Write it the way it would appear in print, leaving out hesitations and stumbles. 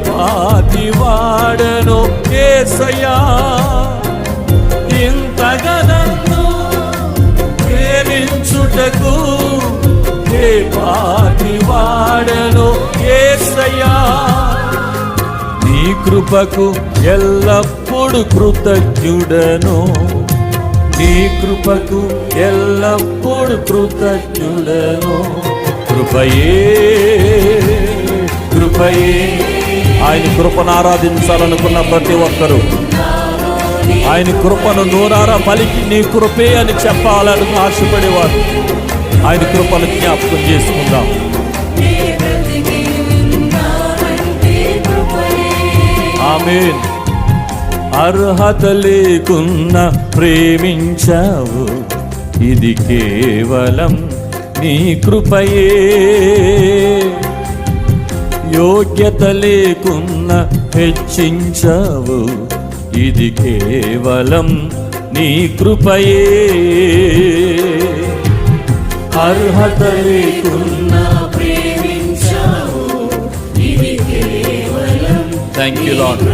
పాటి వాడను యేసయ్యా, ఇంతగా నన్ను ప్రేమించుటకు ఏ పాటి వాడను యేసయ్యా. నీ కృపకు ఎల్లప్పుడు కృతజ్ఞుడను, నీ కృపకు ఎల్లప్పుడు కృతజ్ఞుడను. కృపయే కృపయే. ఆయన కృపను ఆరాధించాలనుకున్న ప్రతి ఒక్కరూ ఆయన కృపను నోరారా పలికి నీ కృపే అని చెప్పాలని ఆశపడేవారు ఆయన కృపను జ్ఞాపకం చేసుకుందాం. ఆమేన్. అర్హత లేకున్నా ప్రేమించావు, ఇది కేవలం నీ కృపయే. యోగ్యత లేకున్నా హెచ్చించావు, ఇది కేవలం నీ కృపయే. అర్హత లేకున్నా ప్రేమించావు, ఇది కేవలం. Thank you lord.